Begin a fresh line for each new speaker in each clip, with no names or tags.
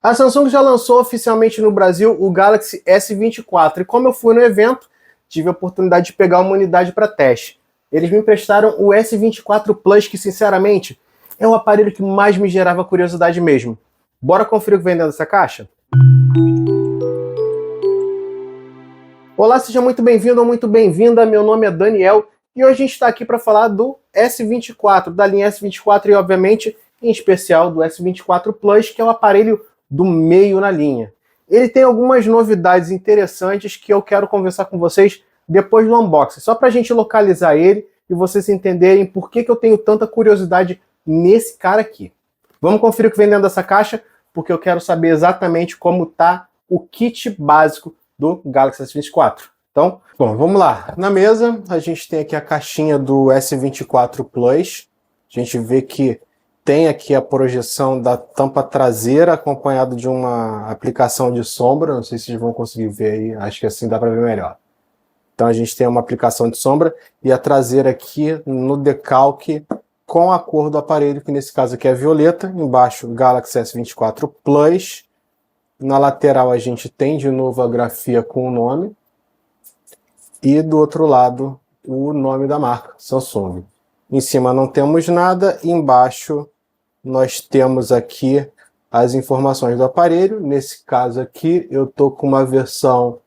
A Samsung já lançou oficialmente no Brasil o Galaxy S24 e como eu fui no evento, tive a oportunidade de pegar uma unidade para teste. Eles me emprestaram o S24 Plus, que sinceramente é o aparelho que mais me gerava curiosidade mesmo. Bora conferir o que vem dentro dessa caixa? Olá, seja muito bem-vindo ou muito bem-vinda, meu nome é Daniel e hoje a gente está aqui para falar do S24, da linha S24 e obviamente, em especial, do S24 Plus, que é o aparelho do meio na linha. Ele tem algumas novidades interessantes que eu quero conversar com vocês depois do unboxing, só para a gente localizar ele e vocês entenderem por que eu tenho tanta curiosidade nesse cara aqui. Vamos conferir o que vem dentro dessa caixa, porque eu quero saber exatamente como está o kit básico do Galaxy S24. Então, bom, vamos lá. Na mesa, a gente tem aqui a caixinha do S24 Plus. A gente vê que tem aqui a projeção da tampa traseira, acompanhado de uma aplicação de sombra. Não sei se vocês vão conseguir ver aí, acho que assim dá para ver melhor. Então a gente tem uma aplicação de sombra e a traseira aqui no decalque com a cor do aparelho, que nesse caso aqui é violeta. Embaixo, Galaxy S24 Plus. Na lateral a gente tem de novo a grafia com o nome. E do outro lado, o nome da marca, Samsung. Em cima não temos nada, embaixo nós temos aqui as informações do aparelho. Nesse caso aqui, eu estou com uma versão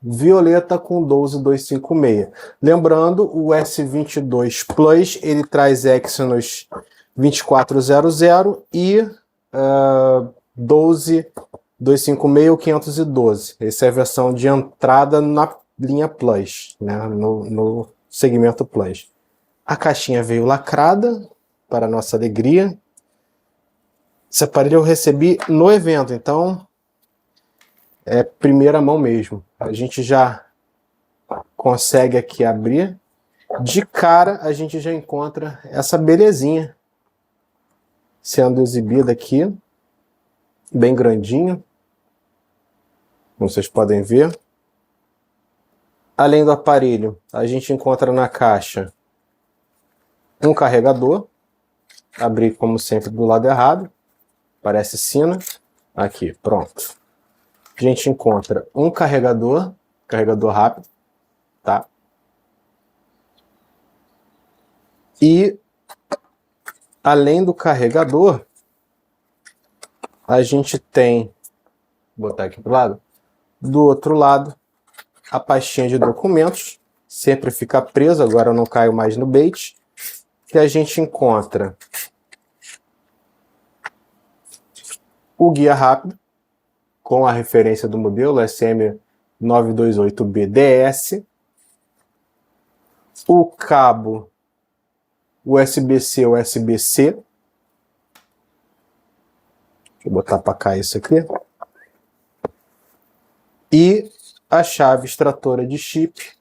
violeta com 12256. Lembrando, o S22 Plus, ele traz Exynos 2400 e 12256 ou 512. Essa é a versão de entrada na linha Plus, né, no segmento Plus. A caixinha veio lacrada, para nossa alegria. Esse aparelho eu recebi no evento, então é primeira mão mesmo. A gente já consegue aqui abrir. De cara a gente já encontra essa belezinha sendo exibida aqui, bem grandinho, como vocês podem ver. Além do aparelho, a gente encontra na caixa um carregador. Abri como sempre do lado errado, parece sina. Aqui, pronto. A gente encontra um carregador rápido, tá? E além do carregador, a gente tem, vou botar aqui pro lado, do outro lado, a pastinha de documentos, sempre fica presa, agora eu não caio mais no bait, que a gente encontra o guia rápido, com a referência do modelo SM928BDS, o cabo USB-C, USB-C, deixa eu botar para cá isso aqui, e a chave extratora de chip,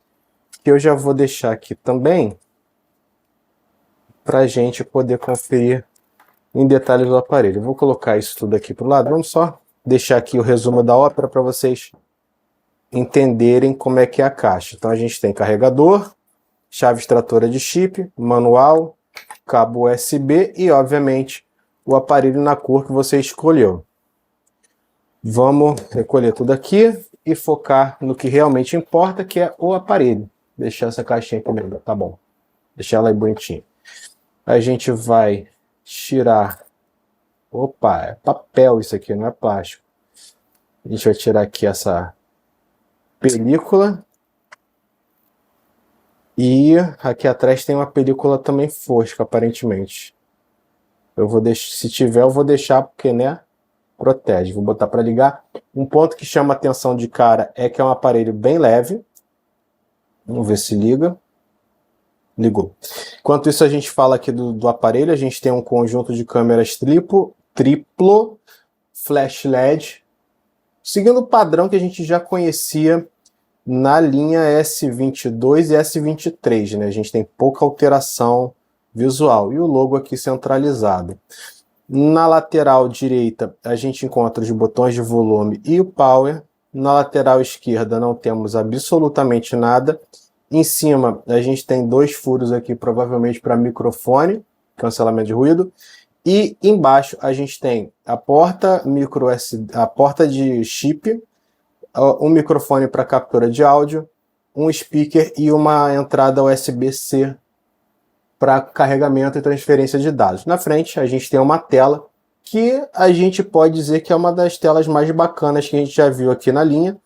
que eu já vou deixar aqui também, para a gente poder conferir em detalhes do aparelho. Eu vou colocar isso tudo aqui para o lado, vamos só deixar aqui o resumo da ópera para vocês entenderem como é que é a caixa. Então a gente tem carregador, chave extratora de chip, manual, cabo USB e obviamente o aparelho na cor que você escolheu. Vamos recolher tudo aqui e focar no que realmente importa, que é o aparelho. Deixar essa caixinha aqui mesmo, tá bom. Deixar ela aí bonitinha. A gente vai tirar... Opa, é papel isso aqui, não é plástico. A gente vai tirar aqui essa película. E aqui atrás tem uma película também fosca, aparentemente. Eu vou deixar, se tiver eu vou deixar porque, né, protege. Vou botar para ligar. Um ponto que chama atenção de cara é que é um aparelho bem leve. Vamos ver se liga. Ligou. Enquanto isso a gente fala aqui do aparelho, a gente tem um conjunto de câmeras triplo, flash LED, seguindo o padrão que a gente já conhecia na linha S22 e S23, né? A gente tem pouca alteração visual e o logo aqui centralizado. Na lateral direita a gente encontra os botões de volume e o power. Na lateral esquerda não temos absolutamente nada. Em cima a gente tem dois furos aqui, provavelmente para microfone, cancelamento de ruído. E embaixo a gente tem a porta micro SD, a porta de chip, um microfone para captura de áudio, um speaker e uma entrada USB-C para carregamento e transferência de dados. Na frente a gente tem uma tela que a gente pode dizer que é uma das telas mais bacanas que a gente já viu aqui na linha,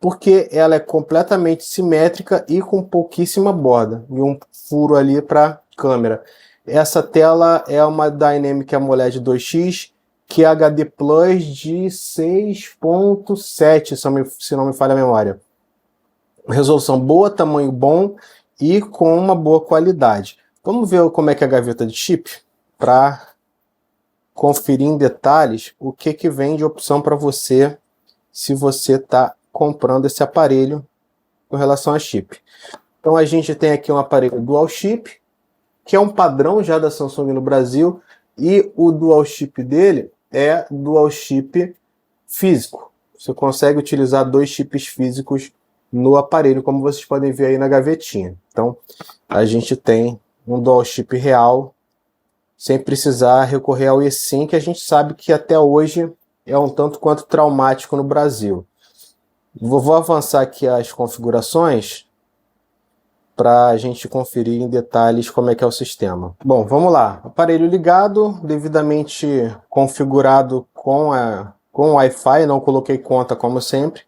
porque ela é completamente simétrica e com pouquíssima borda e um furo ali para câmera. Essa tela é uma Dynamic AMOLED 2X, que é HD Plus de 6.7, se não me falha a memória. Resolução boa, tamanho bom e com uma boa qualidade. Vamos ver como é que é a gaveta de chip para conferir em detalhes o que vem de opção para você se você está comprando esse aparelho com relação a chip. Então a gente tem aqui um aparelho Dual Chip, que é um padrão já da Samsung no Brasil, e o Dual Chip dele é Dual Chip físico. Você consegue utilizar 2 chips físicos no aparelho, como vocês podem ver aí na gavetinha. Então a gente tem um Dual Chip real, sem precisar recorrer ao eSIM, que a gente sabe que até hoje é um tanto quanto traumático no Brasil. Vou avançar aqui as configurações para a gente conferir em detalhes como é que é o sistema. Bom, vamos lá. Aparelho ligado, devidamente configurado com Wi-Fi, não coloquei conta como sempre.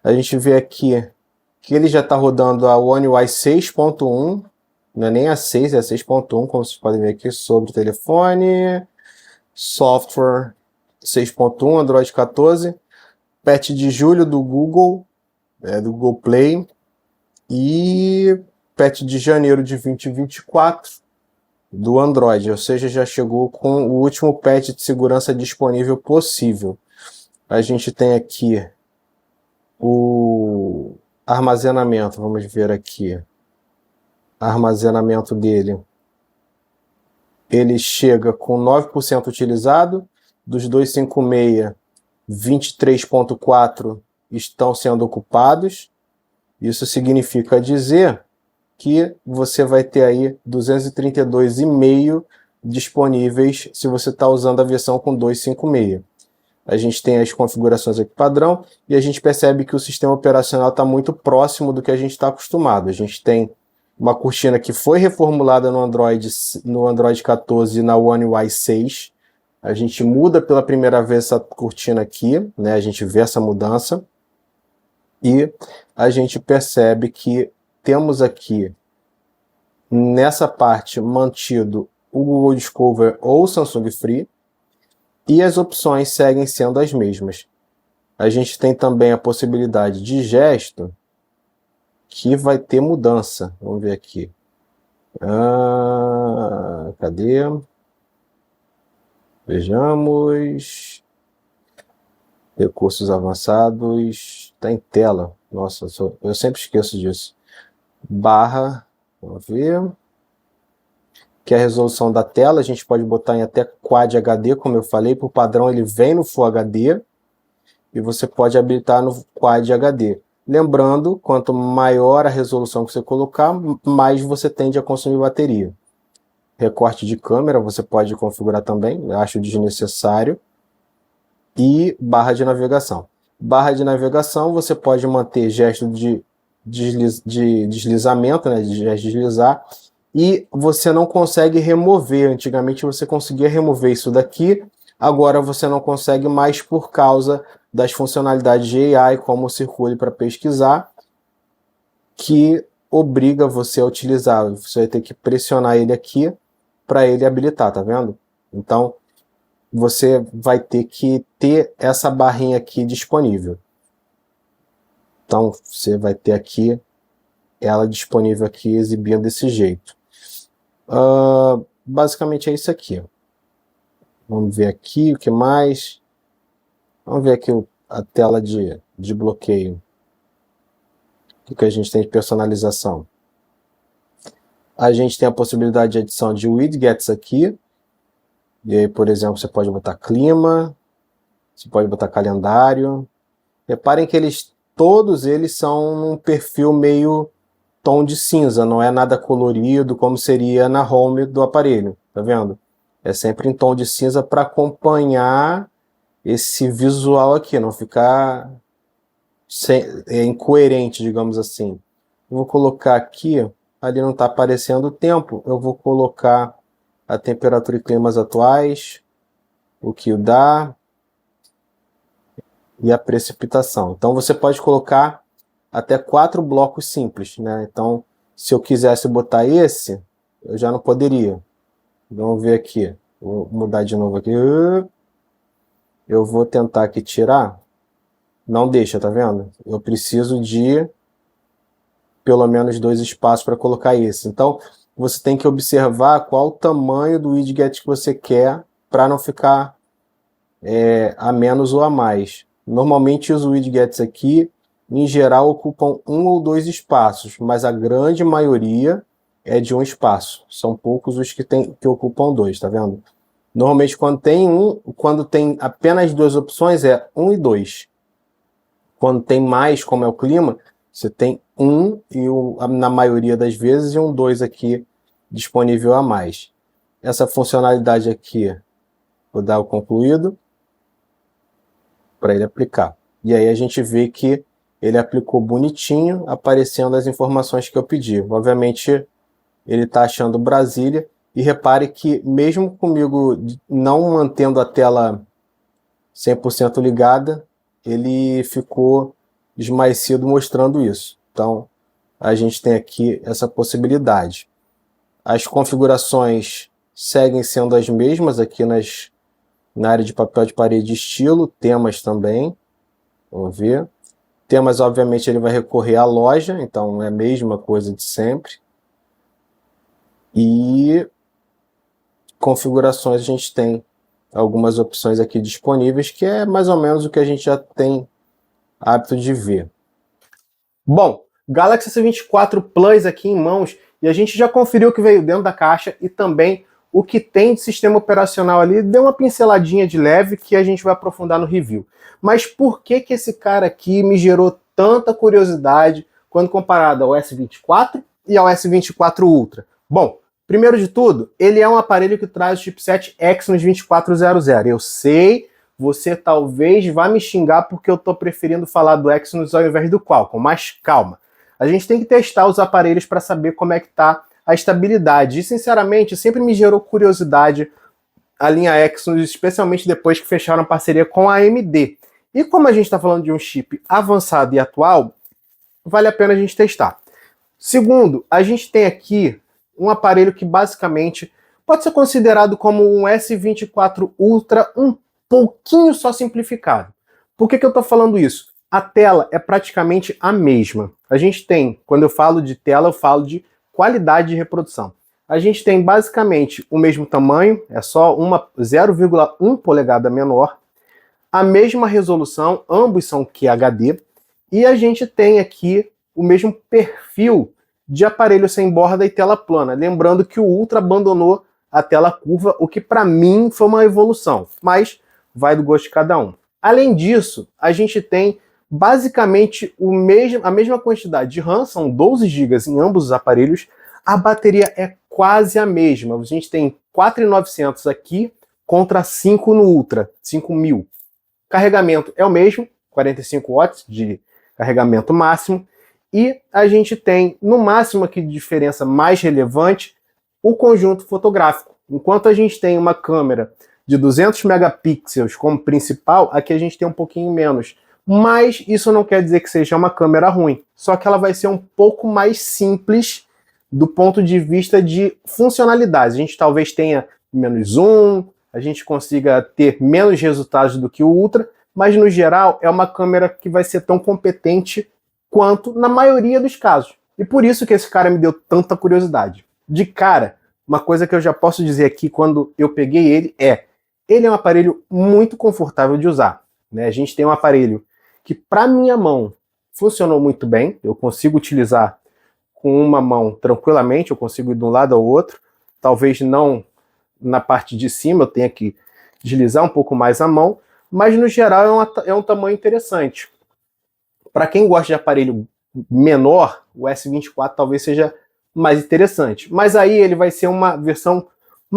A gente vê aqui que ele já está rodando a One UI 6.1, não é nem a 6, é a 6.1, como vocês podem ver aqui sobre o telefone. Software 6.1, Android 14. Patch de julho do Google Play. E patch de janeiro de 2024 do Android, ou seja, já chegou com o último patch de segurança disponível possível. A gente tem aqui o armazenamento, vamos ver aqui. Armazenamento dele, ele chega com 9% utilizado, dos 256, 23.4 estão sendo ocupados. Isso significa dizer que você vai ter aí 232,5 disponíveis se você está usando a versão com 256. A gente tem as configurações aqui padrão e a gente percebe que o sistema operacional está muito próximo do que a gente está acostumado. A gente tem uma cortina que foi reformulada no Android 14 e na One UI 6. A gente muda pela primeira vez essa cortina aqui, né? A gente vê essa mudança e a gente percebe que temos aqui nessa parte mantido o Google Discover ou o Samsung Free e as opções seguem sendo as mesmas. A gente tem também a possibilidade de gesto que vai ter mudança. Vamos ver aqui. Cadê? Vejamos. Recursos avançados. Está em tela. Nossa, eu sempre esqueço disso. Barra. Vamos ver. Que é a resolução da tela. A gente pode botar em até Quad HD, como eu falei. Por padrão, ele vem no Full HD. E você pode habilitar no Quad HD. Lembrando, quanto maior a resolução que você colocar, mais você tende a consumir bateria. Recorte de câmera você pode configurar também, eu acho desnecessário. E barra de navegação. Barra de navegação você pode manter gesto de deslizamento, né, de deslizar, e você não consegue remover. Antigamente você conseguia remover isso daqui, agora você não consegue mais por causa das funcionalidades de AI, como o Circule para pesquisar, que obriga você a utilizar. Você vai ter que pressionar ele aqui para ele habilitar, tá vendo? Então, você vai ter que ter essa barrinha aqui disponível. Então, você vai ter aqui ela disponível aqui, exibindo desse jeito. Basicamente é isso aqui. Vamos ver aqui o que mais. Vamos ver aqui a tela de bloqueio. O que a gente tem de personalização? A gente tem a possibilidade de adição de widgets aqui. E aí, por exemplo, você pode botar clima, você pode botar calendário. Reparem que todos eles são num perfil meio tom de cinza, não é nada colorido como seria na home do aparelho, tá vendo? É sempre em tom de cinza para acompanhar esse visual aqui, não ficar incoerente, digamos assim. Eu vou colocar aqui, ali não está aparecendo o tempo, eu vou colocar a temperatura e climas atuais, o que dá, e a precipitação. Então você pode colocar até 4 blocos simples, né? Então, se eu quisesse botar esse, eu já não poderia. Vamos ver aqui. Vou mudar de novo aqui. Eu vou tentar aqui tirar. Não deixa, tá vendo? Eu preciso de pelo menos 2 espaços para colocar esse. Então, você tem que observar qual o tamanho do widget que você quer para não ficar a menos ou a mais. Normalmente os widgets aqui, em geral, ocupam 1 ou 2 espaços, mas a grande maioria é de 1 espaço. São poucos os que ocupam 2, tá vendo? Normalmente quando tem apenas 2 opções é 1 e 2. Quando tem mais, como é o clima, você tem 1 e na maioria das vezes e um 2 aqui disponível a mais. Essa funcionalidade aqui, vou dar o concluído para ele aplicar. E aí a gente vê que ele aplicou bonitinho, aparecendo as informações que eu pedi. Obviamente ele está achando Brasília, e repare que mesmo comigo não mantendo a tela 100% ligada, ele ficou esmaecido mostrando isso. Então a gente tem aqui essa possibilidade. As configurações seguem sendo as mesmas aqui na área de papel de parede e estilo, temas também, vamos ver. Temas, obviamente, ele vai recorrer à loja, então é a mesma coisa de sempre. E configurações, a gente tem algumas opções aqui disponíveis, que é mais ou menos o que a gente já tem hábito de ver. Bom, Galaxy S24 Plus aqui em mãos, e a gente já conferiu o que veio dentro da caixa e também o que tem de sistema operacional ali. Deu uma pinceladinha de leve que a gente vai aprofundar no review. Mas por que esse cara aqui me gerou tanta curiosidade quando comparado ao S24 e ao S24 Ultra? Bom, primeiro de tudo, ele é um aparelho que traz o chipset Exynos 2400. Eu sei, você talvez vá me xingar porque eu estou preferindo falar do Exynos ao invés do Qualcomm, mas calma. A gente tem que testar os aparelhos para saber como é que está a estabilidade. E, sinceramente, sempre me gerou curiosidade a linha Exynos, especialmente depois que fecharam parceria com a AMD. E como a gente está falando de um chip avançado e atual, vale a pena a gente testar. Segundo, a gente tem aqui um aparelho que basicamente pode ser considerado como um S24 Ultra um pouquinho só simplificado. Por que eu estou falando isso? A tela é praticamente a mesma. A gente tem, quando eu falo de tela, eu falo de qualidade de reprodução. A gente tem basicamente o mesmo tamanho, é só uma 0,1 polegada menor, a mesma resolução, ambos são QHD, e a gente tem aqui o mesmo perfil de aparelho sem borda e tela plana. Lembrando que o Ultra abandonou a tela curva, o que para mim foi uma evolução, mas vai do gosto de cada um. Além disso, a gente tem basicamente a mesma quantidade de RAM, são 12 GB em ambos os aparelhos, a bateria é quase a mesma. A gente tem 4.900 aqui contra 5 no Ultra, 5.000. Carregamento é o mesmo, 45 watts de carregamento máximo, e a gente tem, no máximo aqui de diferença mais relevante, o conjunto fotográfico. Enquanto a gente tem uma câmera de 200 megapixels como principal, aqui a gente tem um pouquinho menos. Mas isso não quer dizer que seja uma câmera ruim, só que ela vai ser um pouco mais simples do ponto de vista de funcionalidade. A gente talvez tenha menos zoom, a gente consiga ter menos resultados do que o Ultra, mas no geral é uma câmera que vai ser tão competente quanto na maioria dos casos. E por isso que esse cara me deu tanta curiosidade. De cara, uma coisa que eu já posso dizer aqui quando eu peguei ele é um aparelho muito confortável de usar. Né? A gente tem um aparelho que para minha mão funcionou muito bem, eu consigo utilizar com uma mão tranquilamente, eu consigo ir de um lado ao outro, talvez não na parte de cima, eu tenha que deslizar um pouco mais a mão, mas no geral é um tamanho interessante. Para quem gosta de aparelho menor, o S24 talvez seja mais interessante, mas aí ele vai ser uma versão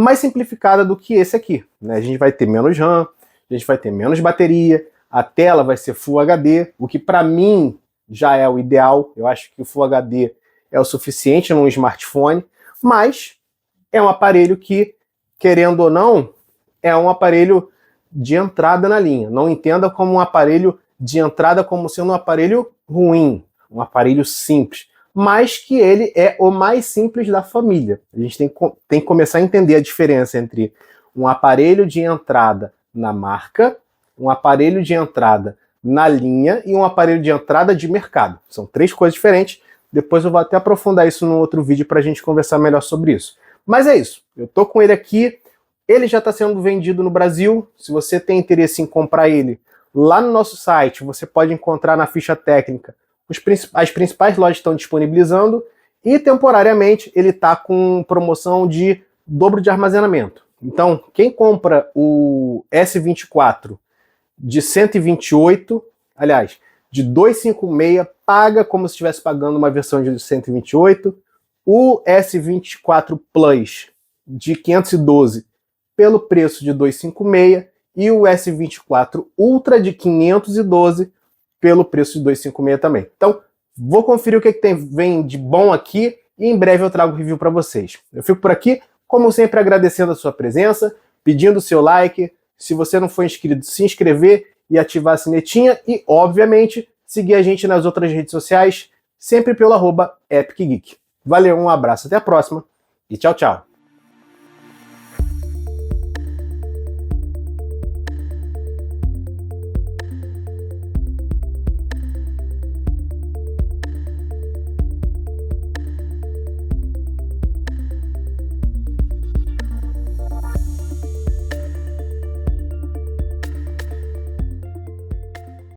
mais simplificada do que esse aqui, né? A gente vai ter menos RAM, a gente vai ter menos bateria, a tela vai ser Full HD, o que para mim já é o ideal. Eu acho que o Full HD é o suficiente num smartphone, mas é um aparelho que, querendo ou não, é um aparelho de entrada na linha. Não entenda como um aparelho de entrada como sendo um aparelho ruim, um aparelho simples, mas que ele é o mais simples da família. A gente tem que começar a entender a diferença entre um aparelho de entrada na marca, um aparelho de entrada na linha e um aparelho de entrada de mercado. São três coisas diferentes. Depois eu vou até aprofundar isso num outro vídeo para a gente conversar melhor sobre isso. Mas é isso. Eu tô com ele aqui. Ele já está sendo vendido no Brasil. Se você tem interesse em comprar ele, lá no nosso site você pode encontrar na ficha técnica as principais lojas estão disponibilizando e temporariamente ele está com promoção de dobro de armazenamento. Então, quem compra o S24 de 128, aliás, de 256, paga como se estivesse pagando uma versão de 128, o S24 Plus de 512 pelo preço de 256 e o S24 Ultra de 512 pelo preço de 256 também. Então, vou conferir o que vem de bom aqui e em breve eu trago o review para vocês. Eu fico por aqui, como sempre, agradecendo a sua presença, pedindo o seu like, se você não for inscrito, se inscrever e ativar a sinetinha e, obviamente, seguir a gente nas outras redes sociais, sempre pelo @EpicGeek. Valeu, um abraço, até a próxima e tchau, tchau.